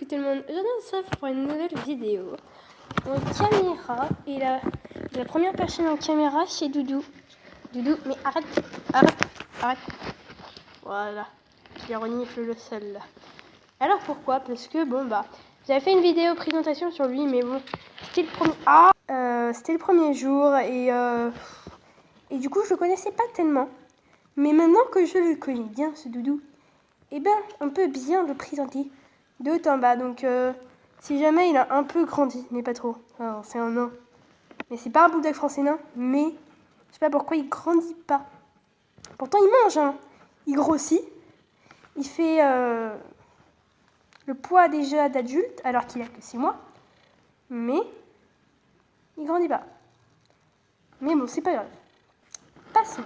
tout le monde, je me retrouve pour une nouvelle vidéo en caméra et la première personne en caméra c'est Doudou. Doudou, mais arrête. Voilà, il renifle le sol là. Alors pourquoi? Parce que j'avais fait une vidéo présentation sur lui, mais bon, c'était le premier jour et du coup je le connaissais pas tellement. Mais maintenant que je le connais bien, ce Doudou, eh ben on peut bien le présenter de haut en bas. Donc si jamais il a un peu grandi, mais pas trop. Alors, c'est un nain. Mais c'est pas un bulldog français nain, mais je sais pas pourquoi il grandit pas. Pourtant il mange, hein. Il grossit. Il fait le poids déjà d'adulte, alors qu'il a que 6 mois. Mais il grandit pas. Mais bon, c'est pas grave. Passons.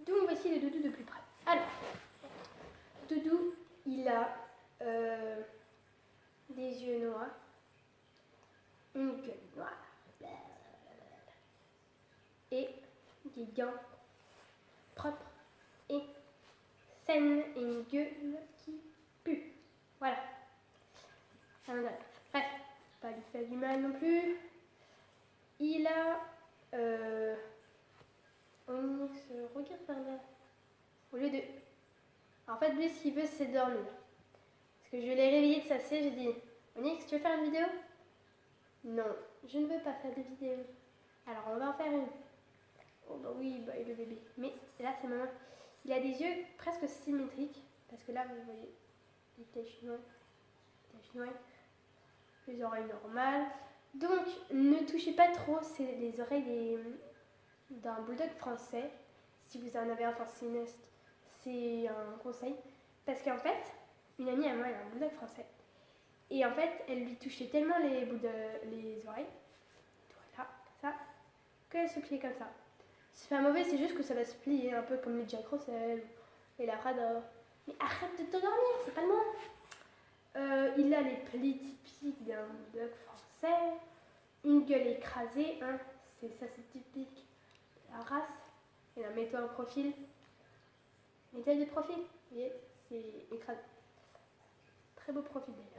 Donc voici le Doudou de plus près. Alors, Doudou, il a des yeux noirs, une gueule noire et des dents propres et saines et une gueule qui pue. Voilà. Bref, pas lui faire du mal non plus. Il a Onyx, regarde par là. Au lieu de... En fait, lui, ce qu'il veut, c'est dormir. Parce que je l'ai réveillé de sa sieste, j'ai dit, Onyx, tu veux faire une vidéo? Non, je ne veux pas faire de vidéo. Alors, on va en faire une. Oh bah oui, bah, il est le bébé. Mais là, c'est maman. Il a des yeux presque symétriques. Parce que là, vous voyez, les taches noires, les oreilles normales. Donc, ne touchez pas trop les oreilles d'un bulldog français. Si vous en avez un forcinest, c'est un conseil. Parce qu'en fait, une amie à moi, elle a un bulldog français. Et en fait, elle lui touchait tellement les oreilles, voilà, ça, qu'elle se pliait comme ça. C'est pas mauvais, c'est juste que ça va se plier un peu comme les Jack Russell et Labrador. Mais arrête de t'endormir, c'est pas le moment. Il a les plis typiques d'un bulldog français, une gueule écrasée, hein, c'est typique de la race. Et là, mets-toi en profil. Mets-toi de profil, vous voyez, c'est écrasé. Très beau profil d'ailleurs.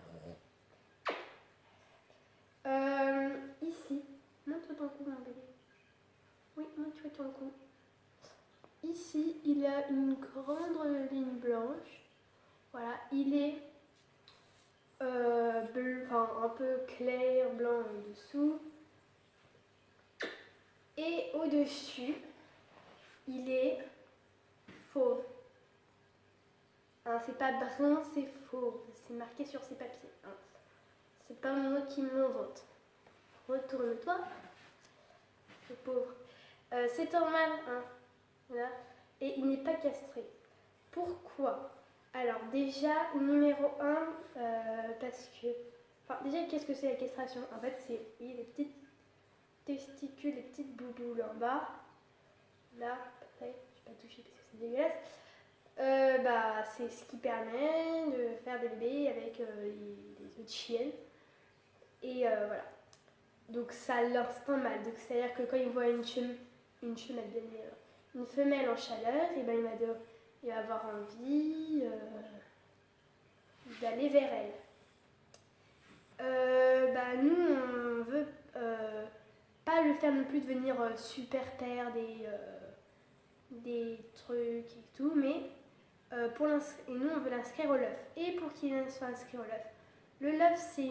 Ici, montre ton cou, mon bébé. Oui, montre ton cou. Ici, il a une grande ligne blanche. Voilà, il est un peu clair, blanc en dessous. Et au-dessus, il est fauve. Hein, c'est pas brun, c'est fauve. C'est marqué sur ses papiers. Hein. C'est pas moi qui m'invente. Retourne-toi. Le pauvre. C'est normal, hein. Voilà. Et il n'est pas castré. Pourquoi? Alors déjà, numéro 1, parce que... Enfin, déjà, qu'est-ce que c'est la castration? En fait, c'est les petites testicules, les petites bouboules en bas. Là, après, je vais pas toucher parce que c'est dégueulasse. C'est ce qui permet de faire des bébés avec les autres chiennes. Et voilà. Donc ça l'instinct mâle. Donc c'est-à-dire que quand il voit une femelle en chaleur, et ben il va avoir envie d'aller vers elle. Nous on veut pas le faire non plus devenir super père des trucs et tout, mais et nous on veut l'inscrire au LOF. Et pour qu'il soit inscrit au LOF, le LOF c'est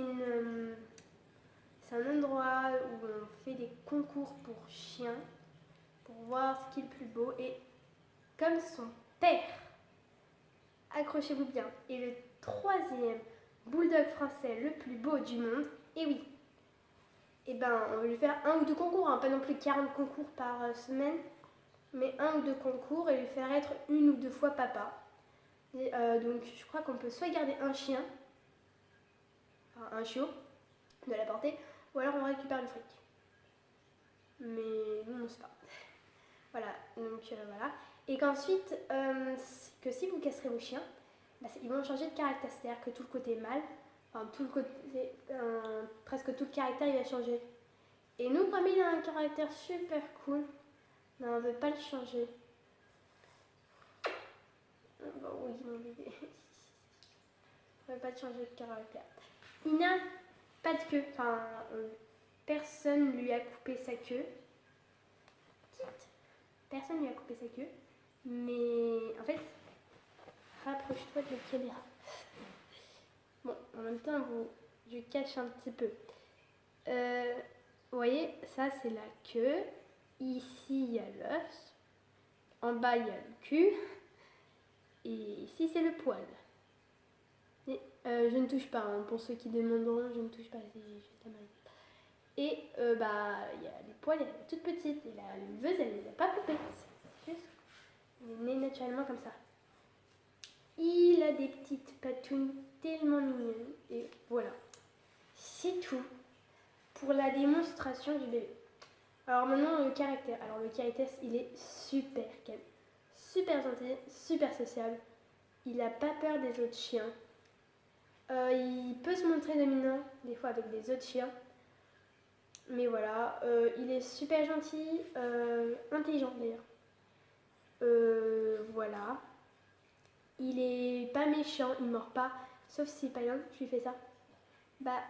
un endroit où on fait des concours pour chiens pour voir ce qui est le plus beau. Et comme son père, accrochez-vous bien, est le 3e bulldog français le plus beau du monde, et oui, et on va lui faire 1 ou 2 concours, hein, pas non plus 40 concours par semaine, mais 1 ou 2 concours et lui faire être 1 ou 2 fois papa. Et, donc je crois qu'on peut soit garder un chien, enfin un chiot, de la portée, ou alors on récupère le fric. Mais nous on sait pas. Voilà, donc voilà. Et qu'ensuite, que si vous casserez vos chiens, ils vont changer de caractère. C'est-à-dire que tout le côté mâle, presque tout le caractère, il va changer. Et nous, comme il a un caractère super cool, on ne veut pas le changer. Bon, oui, mon bébé. On va pas te changer de caractère. Il n'a pas de queue. Enfin, personne lui a coupé sa queue. Petite. Personne lui a coupé sa queue. Mais en fait, rapproche-toi de la caméra. Bon, en même temps, je cache un petit peu. Vous voyez, ça c'est la queue. Ici, il y a l'os. En bas, il y a le cul. Et ici, c'est le poil. Et, je ne touche pas, hein, pour ceux qui demanderont, je ne touche pas. Et bah, il y a les poils, elle est toute petite. Et la leveuse, elle ne les a pas coupés. C'est juste, il est né naturellement comme ça. Il a des petites patounes tellement mignonnes. Et voilà. C'est tout pour la démonstration du bébé. Alors maintenant, le caractère. Alors le caractère, il est super calme. Super gentil, super sociable. Il n'a pas peur des autres chiens. Il peut se montrer dominant, des fois avec des autres chiens. Mais voilà, il est super gentil, intelligent d'ailleurs. Voilà. Il est pas méchant, il mord pas. Sauf si, par exemple, je lui fais ça. Bah,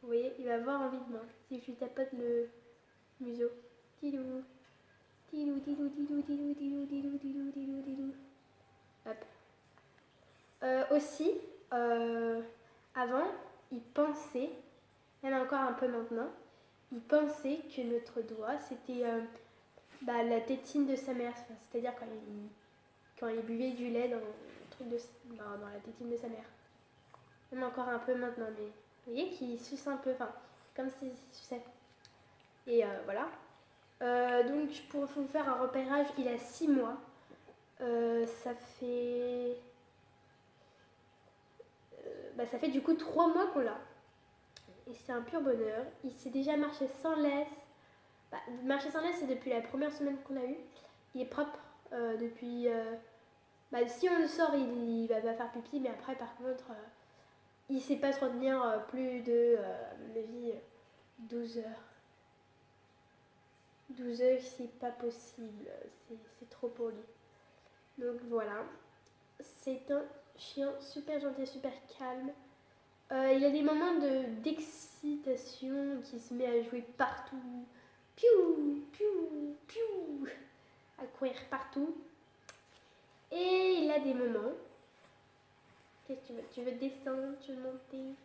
vous voyez, il va avoir envie de moi. Si je lui tapote le museau. Tidou. Tidou, tidou, tidou, tidou, tidou, tidou, tidou, tidou, tidou. Hop. Aussi, avant, il pensait, même encore un peu maintenant, il pensait que notre doigt, c'était la tétine de sa mère. C'est-à-dire quand il buvait du lait dans la tétine de sa mère. Même encore un peu maintenant, mais vous voyez qu'il suce un peu, enfin, comme s'il suçait. Et voilà. Donc, pour vous faire un repérage, il a 6 mois. Ça fait du coup 3 mois qu'on l'a. Et c'est un pur bonheur. Il s'est déjà marché sans laisse. Marcher sans laisse, c'est depuis la première semaine qu'on a eu. Il est propre depuis... si on le sort, il va faire pipi, mais après, par contre, il ne sait pas se retenir plus de, à mon avis, 12 heures. 12 heures, c'est pas possible. C'est trop pour lui. Donc voilà. C'est un chien super gentil, super calme. Il a des moments d'excitation qui se met à jouer partout. Piou, piou, piou. À courir partout. Et il a des moments. Qu'est-ce que tu veux? Tu veux descendre, tu veux monter?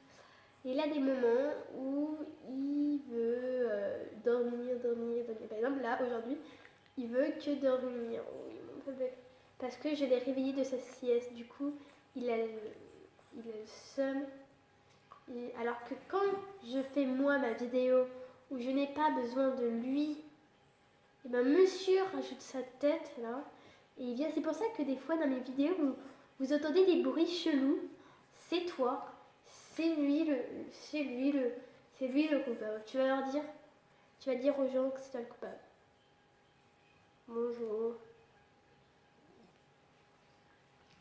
Et il a des moments où il veut dormir. Par exemple, là, aujourd'hui, il veut que dormir. Oui, mon bébé. Parce que je l'ai réveillé de sa sieste. Du coup, il a le seum. Alors que quand je fais moi ma vidéo où je n'ai pas besoin de lui, et ben monsieur rajoute sa tête là. Et il vient. C'est pour ça que des fois dans mes vidéos, vous entendez des bruits chelous. C'est toi. C'est lui le coupable. Tu vas leur dire. Tu vas dire aux gens que c'est toi le coupable. Bonjour.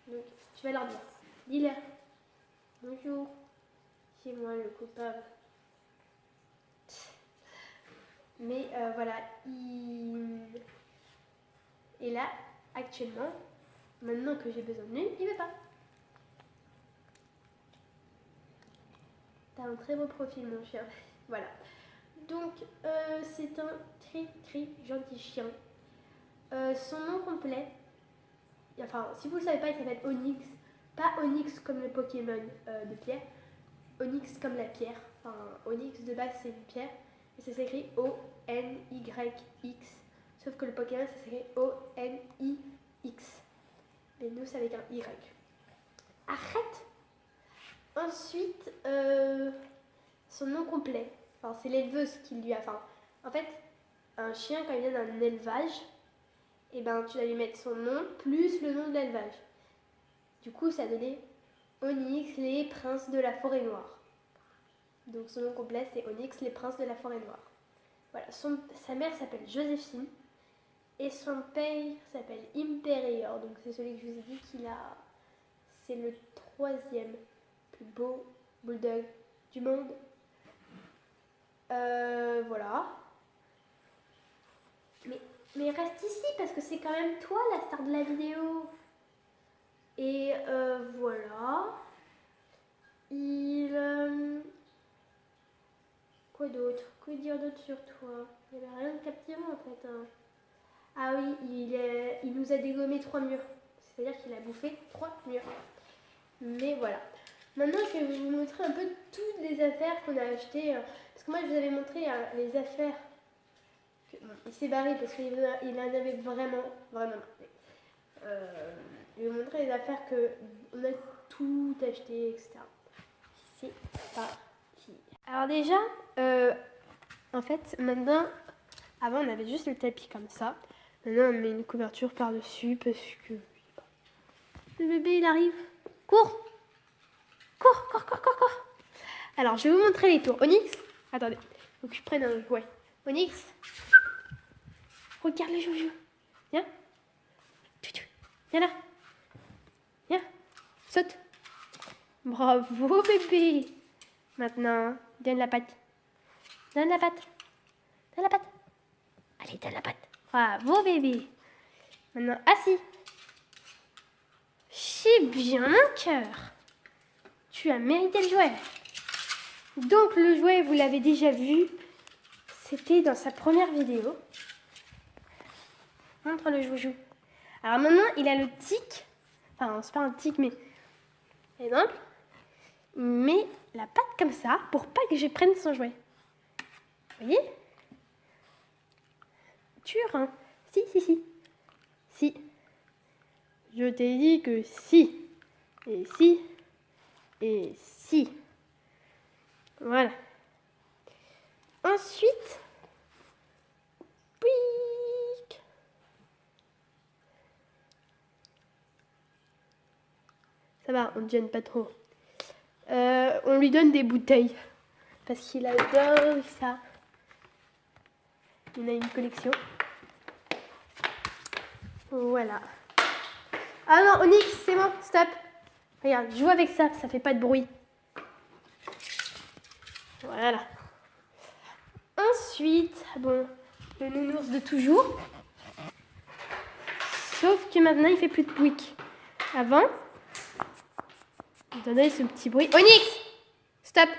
Donc, tu vas leur dire. Dis-leur. Bonjour. C'est moi le coupable. Mais voilà. Et là, actuellement, maintenant que j'ai besoin de lui, il veut pas. T'as un très beau profil, mon chien. Voilà. Donc, c'est un très très gentil chien. Son nom complet, enfin, si vous ne le savez pas, il s'appelle Onyx. Pas Onyx comme le Pokémon de pierre. Onyx comme la pierre. Enfin, Onyx de base, c'est une pierre. Et ça s'écrit O-N-Y-X. Sauf que le Pokémon, ça s'écrit O-N-I-X. Mais nous, c'est avec un Y. Arrête! Ensuite, son nom complet. Enfin, c'est l'éleveuse qui lui a... Enfin, en fait, un chien, quand il vient d'un élevage, et ben, tu vas lui mettre son nom plus le nom de l'élevage. Du coup, ça a donné Onyx, les princes de la forêt noire. Donc, son nom complet, c'est Onyx, les princes de la forêt noire. Voilà. Sa mère s'appelle Joséphine. Et son père s'appelle Imperior. Donc, c'est celui que je vous ai dit qu'il a... C'est le 3e plus beau bulldog du monde. Voilà. Mais reste ici parce que c'est quand même toi la star de la vidéo. Et voilà. Quoi d'autre? Que dire d'autre sur toi? Il n'y avait rien de captivant en fait. Hein. Ah oui, il nous a dégommé 3 murs. C'est-à-dire qu'il a bouffé 3 murs. Mais voilà. Maintenant, je vais vous montrer un peu toutes les affaires qu'on a achetées. Parce que moi, je vous avais montré les affaires. Bon, il s'est barré parce qu'il en avait vraiment, vraiment marre. Je vais vous montrer les affaires qu'on a tout acheté, etc. C'est parti. Alors déjà, en fait, maintenant, avant on avait juste le tapis comme ça. Maintenant on met une couverture par-dessus parce que le bébé il arrive. Cours! Cours, cours, cours, cours, cours! Alors je vais vous montrer les tours. Onyx, attendez, faut que je prenne un jouet. Onyx, regarde le joujou. Viens. Viens là. Viens. Saute. Bravo bébé. Maintenant, donne la patte. Donne la patte. Donne la patte. Allez, donne la patte. Bravo bébé. Maintenant, assis. C'est bien mon cœur. Tu as mérité le jouet. Donc le jouet, vous l'avez déjà vu. C'était dans sa première vidéo. Montre le joujou. Alors maintenant, il a le tic. Enfin, c'est pas un tic, mais... Exemple. Il met la patte comme ça pour pas que je prenne son jouet. Vous voyez? Dur, hein? Si, si, si. Si. Je t'ai dit que si. Et si. Et si. Voilà. Ensuite. Pouic. Ça va, on ne gêne pas trop. On lui donne des bouteilles. Parce qu'il adore ça. Il a une collection. Voilà. Ah non, Onyx, c'est bon, stop. Regarde, joue avec ça, ça fait pas de bruit. Voilà. Ensuite, bon, le nounours de toujours. Sauf que maintenant, il fait plus de bruit. Avant, il donnait ce petit bruit. Onyx, stop.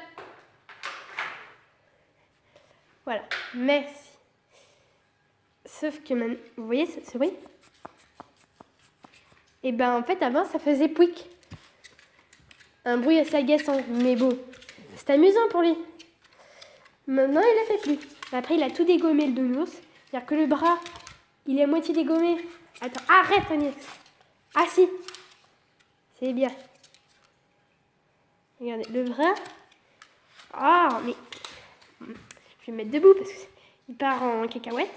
Voilà, merci. Sauf que maintenant, vous voyez ce bruit? Et ben en fait, avant, ça faisait pouic. Un bruit assez agaçant, mais bon, c'est amusant pour lui. Maintenant, il ne fait plus. Après, il a tout dégommé, le nounours. C'est-à-dire que le bras, il est à moitié dégommé. Attends, arrête, Onyx. Ah si. C'est bien. Regardez, le bras. Ah, mais... Je vais me mettre debout parce qu'il part en cacahuète.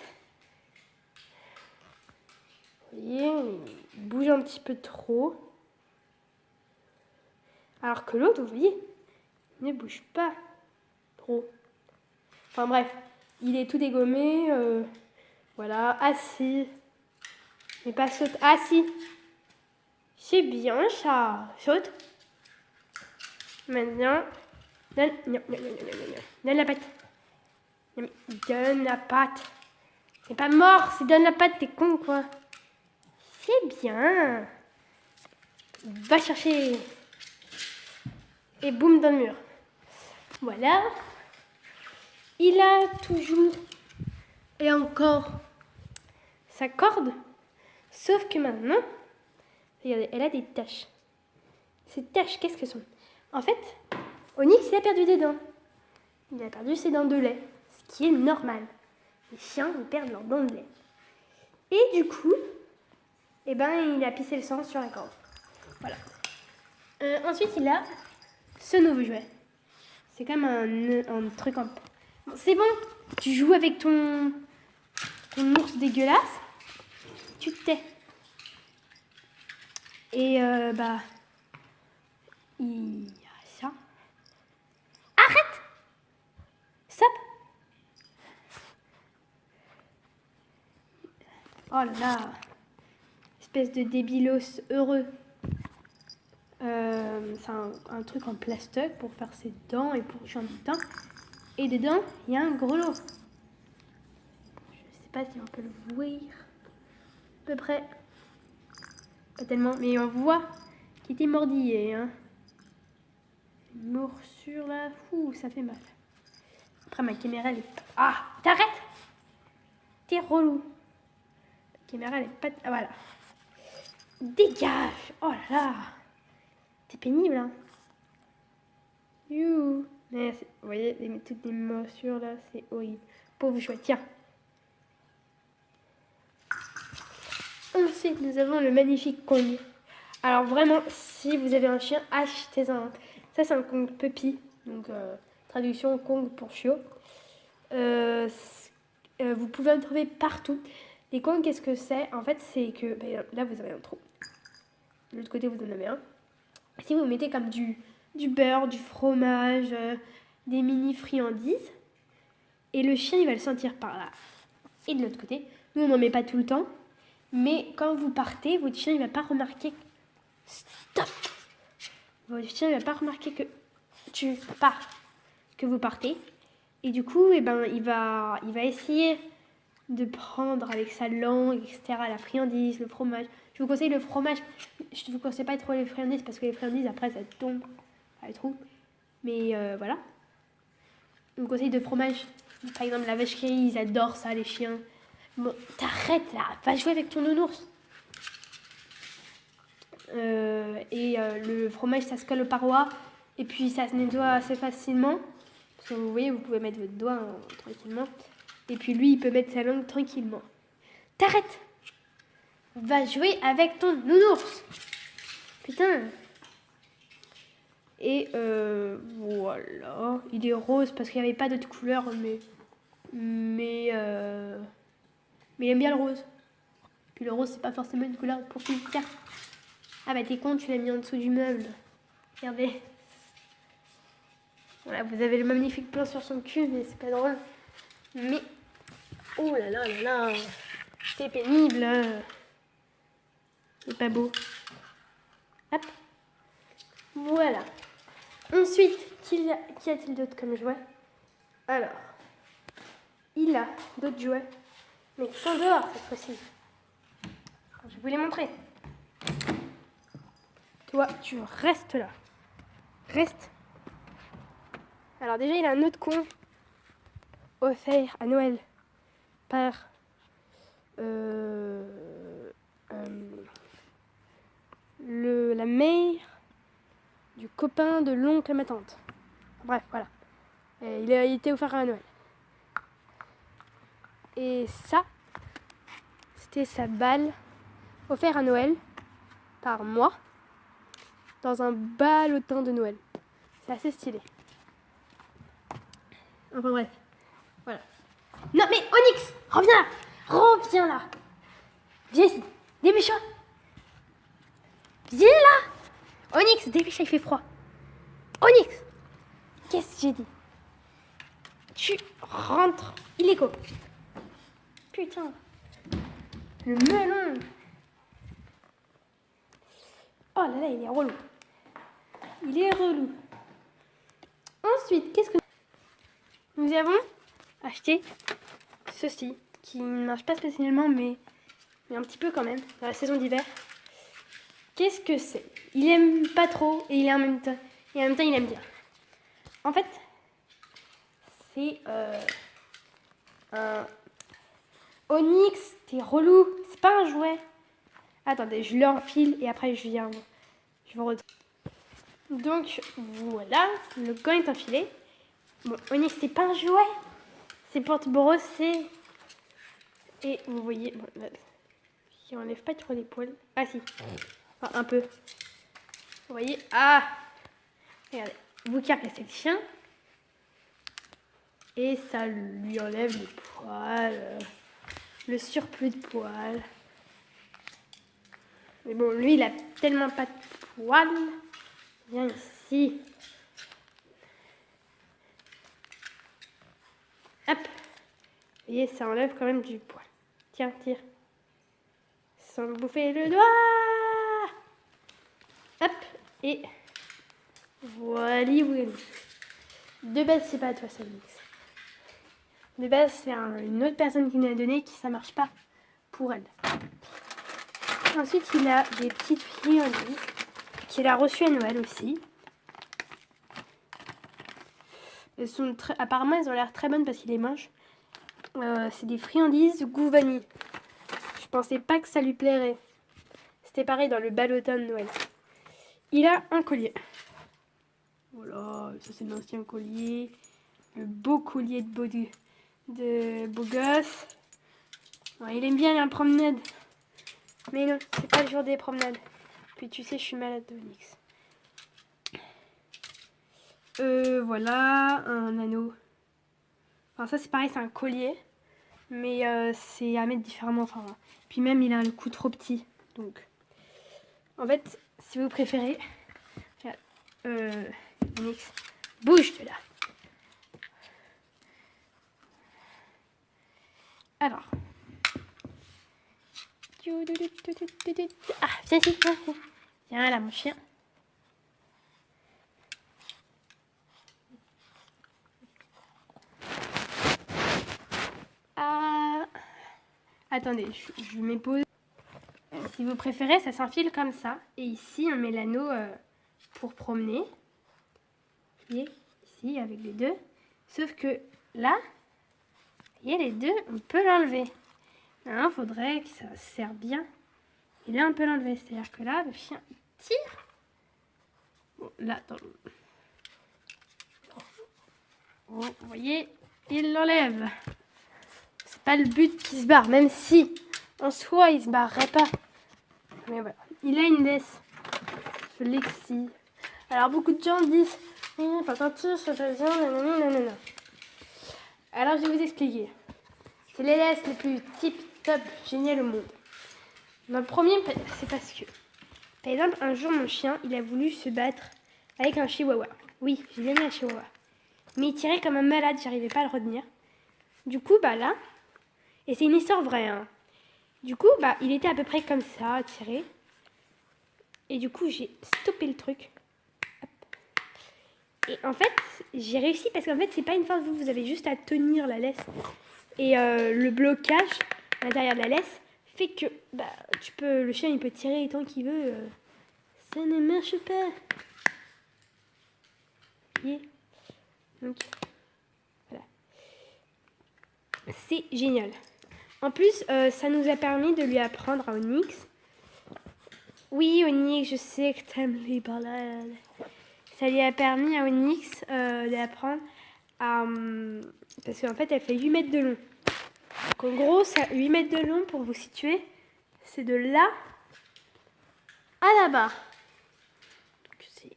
Vous voyez, il bouge un petit peu trop. Alors que l'autre, vous voyez, il ne bouge pas trop. Enfin bref, il est tout dégommé. Voilà, assis. Mais pas saute. Assis. C'est bien ça. Saute. Maintenant, donne la patte. Donne la patte. C'est pas mort, c'est donne la patte, t'es con quoi. C'est bien. Va chercher. Et boum dans le mur. Voilà. Il a toujours et encore sa corde. Sauf que maintenant, regardez, elle a des taches. Ces taches, qu'est-ce que sont? En fait, Onyx, il a perdu des dents. Il a perdu ses dents de lait. Ce qui est normal. Les chiens, ils perdent leurs dents de lait. Et du coup, eh ben, il a pissé le sang sur la corde. Voilà. Ensuite, il a ce nouveau jouet. C'est comme un truc en... Bon, c'est bon, tu joues avec ton ours dégueulasse. Tu te tais. Et bah... il y a ça. Arrête! Stop! Oh là là! Espèce de débilos heureux. C'est un truc en plastoc pour faire ses dents et pour changer de teint. Et dedans, il y a un grelot. Je sais pas si on peut le voir. À peu près. Pas tellement, mais on voit qu'il était mordillé. Hein. morsure là. Ouh, ça fait mal. Après, ma caméra, elle est... Ah, t'arrêtes! T'es relou. La caméra, elle est pas... Ah, voilà. Dégage! Oh là là! T'es pénible, hein? You. Mais vous voyez, toutes les morsures là, c'est horrible. Pauvre chouette, tiens. Ensuite, nous avons le magnifique Kong. Alors vraiment, si vous avez un chien, achetez-en un. Ça, c'est un Kong puppy. Donc, traduction Kong pour chiot. Vous pouvez en trouver partout. Les Kong, qu'est-ce que c'est? En fait, c'est que... Ben, là, vous avez un trou. De l'autre côté, vous en avez un. Si vous mettez comme du beurre, du fromage, des mini friandises, et le chien, il va le sentir par là. Et de l'autre côté, nous, on n'en met pas tout le temps. Mais quand vous partez, votre chien, il ne va pas remarquer... Stop! Votre chien, il ne va pas remarquer que tu pars, que vous partez. Et du coup, eh ben, il va essayer de prendre avec sa langue, etc., la friandise, le fromage. Je vous conseille le fromage. Je ne vous conseille pas trop les friandises parce que les friandises, après, ça tombe dans les trous. Mais voilà. Je vous conseille de fromage. Par exemple, la vache qui rit, ils adorent ça, les chiens. Bon, t'arrêtes là, va jouer avec ton nounours. Le fromage, ça se colle aux parois. Et puis, ça se nettoie assez facilement. Parce que vous voyez, vous pouvez mettre votre doigt tranquillement. Et puis, lui, il peut mettre sa langue tranquillement. T'arrêtes! Va jouer avec ton nounours. Putain. Et voilà. Il est rose parce qu'il n'y avait pas d'autre couleur. Mais il aime bien le rose. Puis le rose, c'est pas forcément une couleur pour qui. Tiens. Ah bah t'es con, tu l'as mis en dessous du meuble. Regardez. Voilà, vous avez le magnifique plan sur son cul, mais c'est pas drôle. Mais... Oh là là là là. C'est pénible. C'est pas beau. Hop. Voilà. Ensuite, qu'y a-t-il d'autre comme jouet? Alors, il a d'autres jouets, mais qui sont dehors cette fois-ci. Je vais vous les montrer. Toi, tu restes là. Reste. Alors déjà, il a un autre con offert à Noël par la mère du copain de l'oncle à ma tante. Bref, voilà. Il a été offert à Noël. Et ça, c'était sa balle offerte à Noël par moi dans un ballotin de Noël. C'est assez stylé. Enfin bref. Voilà. Non mais Onyx, reviens là. Reviens là. Viens ici. Dépêche-toi. Viens là. Onyx, dépêche-toi, il fait froid. Onyx. Qu'est-ce que j'ai dit? Tu rentres illico. Putain. Le melon. Oh là là, il est relou. Il est relou. Ensuite, qu'est-ce que... Nous avons acheté ceci, qui ne marche pas spécialement, mais un petit peu quand même, dans la saison d'hiver. Qu'est-ce que c'est? Il aime pas trop, et en même temps, il aime bien. En fait, c'est un Onyx, t'es relou, c'est pas un jouet. Attendez, je l'enfile et après je vous retrouve. Donc voilà, le gant est enfilé. Bon, Onyx, c'est pas un jouet, c'est pour te brosser. Et vous voyez, bon, là, il enlève pas trop les poils. Ah si, enfin, un peu. Vous voyez, ah, regardez, vous caressez le chien. Et ça lui enlève les poils, le surplus de poils. Mais bon, lui, il a tellement pas de poils. Viens ici. Hop. Vous voyez, ça enlève quand même du poil. Tiens, tire. Sans me bouffer le doigt. Hop. Et voilà. De base, c'est pas à toi, ça, Onyx. De base, c'est une autre personne qui nous l'a donné, qui ça marche pas pour elle. Ensuite, il a des petites friandises qu'il a reçues à Noël aussi. Apparemment, elles ont l'air très bonnes parce qu'il les mange. C'est des friandises goût vanille. Je pensais pas que ça lui plairait. C'était pareil dans le ballotin de Noël. Il a un collier. Voilà, ça c'est l'ancien collier. Le beau collier de beau gosse. Ouais, il aime bien aller en promenade. Mais non, c'est pas le jour des promenades. Puis tu sais, je suis malade de Onyx. Voilà, un anneau. Enfin, ça c'est pareil, c'est un collier. Mais c'est à mettre différemment. Enfin, puis même, il a le cou trop petit. Donc, en fait, si vous préférez... Onyx, bouge de là. Alors... Ah, viens ici, viens. Viens là, mon chien. Ah... Attendez, je m'épose. Si vous préférez, ça s'enfile comme ça. Et ici, on met l'anneau pour promener. Vous voyez, ici, avec les deux. Sauf que là, vous voyez, les deux, on peut l'enlever. Il faudrait que ça serre bien. Et là, on peut l'enlever. C'est-à-dire que là, le chien tire. Bon, là, vous voyez, il l'enlève. C'est pas le but qu'il se barre, même si en soi, il se barrerait pas. Mais voilà, il a une laisse flexi. Alors, beaucoup de gens disent pas sentir, ça fait bien, nanana. Alors, je vais vous expliquer. C'est les laisses les plus tip-top, géniales au monde. Le premier, c'est parce que, par exemple, un jour, mon chien, il a voulu se battre avec un chihuahua. Oui, j'ai bien mis un chihuahua. Mais il tirait comme un malade, j'arrivais pas à le retenir. Du coup, là, et c'est une histoire vraie, hein. Du coup, il était à peu près comme ça, à tirer. Et du coup, j'ai stoppé le truc. Hop. Et en fait, j'ai réussi parce qu'en fait, c'est pas une force, vous avez juste à tenir la laisse. Et le blocage à l'intérieur de la laisse fait que le chien il peut tirer tant qu'il veut. Ça ne marche pas. Et donc, voilà. C'est génial. En plus, ça nous a permis de lui apprendre à Onyx. Oui, Onyx, je sais que t'aimes les balades. Ça lui a permis à Onyx d'apprendre à... parce qu'en fait, elle fait 8 mètres de long. Donc en gros, ça 8 mètres de long, pour vous situer, c'est de là à là-bas. Donc c'est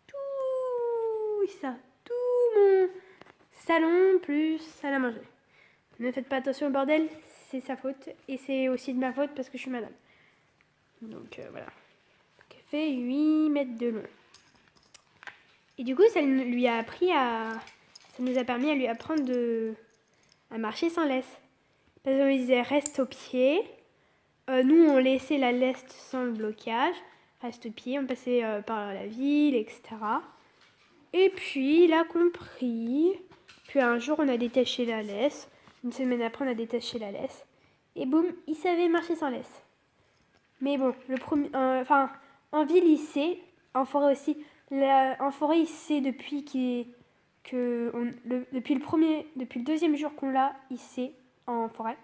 tout ça, tout mon salon plus salle à manger. Ne faites pas attention au bordel, c'est sa faute. Et c'est aussi de ma faute parce que je suis malade. Donc voilà. Donc elle fait 8 mètres de long. Et du coup, ça lui a appris à... Ça nous a permis à lui apprendre à marcher sans laisse. Parce qu'on lui disait reste au pied. Nous, on laissait la laisse sans le blocage. Reste au pied, on passait par la ville, etc. Et puis, il a compris. Puis un jour, on a détaché la laisse. Une semaine après, on a détaché la laisse. Et boum, il savait marcher sans laisse. Mais bon, en ville, il sait. En forêt aussi. En forêt, il sait depuis depuis le deuxième jour qu'on l'a, il sait en forêt.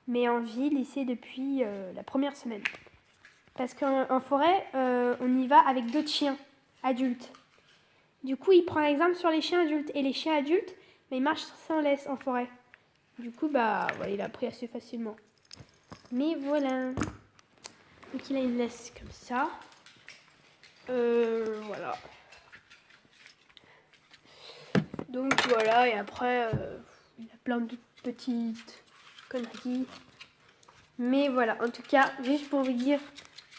Mais en ville, il sait depuis la première semaine. Parce qu'en forêt, on y va avec d'autres chiens adultes. Du coup, il prend l'exemple sur les chiens adultes. Et les chiens adultes, ils marchent sans laisse en forêt. Du coup, il a appris assez facilement. Mais voilà. Donc, il a une laisse comme ça. Voilà. Donc, voilà. Et après, il a plein de petites conneries. Mais voilà. En tout cas, juste pour vous dire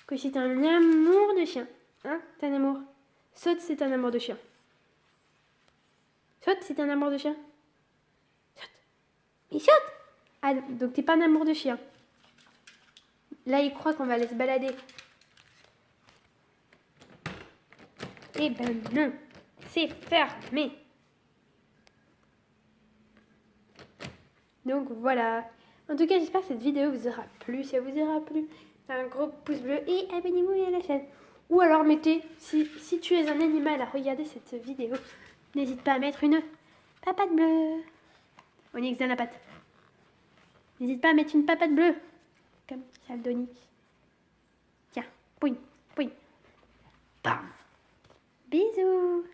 que c'est un amour de chien. Hein? C'est un amour. Saute, c'est un amour de chien. Saute, c'est un amour de chien. Saute. Il saute. Ah, donc t'es pas un amour de chien. Là, il croit qu'on va aller se balader. Eh ben non. C'est fermé. Donc voilà. En tout cas, j'espère que cette vidéo vous aura plu. Si elle vous aura plu, un gros pouce bleu et abonnez-vous à la chaîne. Ou alors mettez, si tu es un animal à regarder cette vidéo, n'hésite pas à mettre une Papate bleue. Onyx, donne la patte. N'hésite pas à mettre une papate bleue. Comme celle d'Onyx. Tiens, pouille, pouille. Bam. Bisous.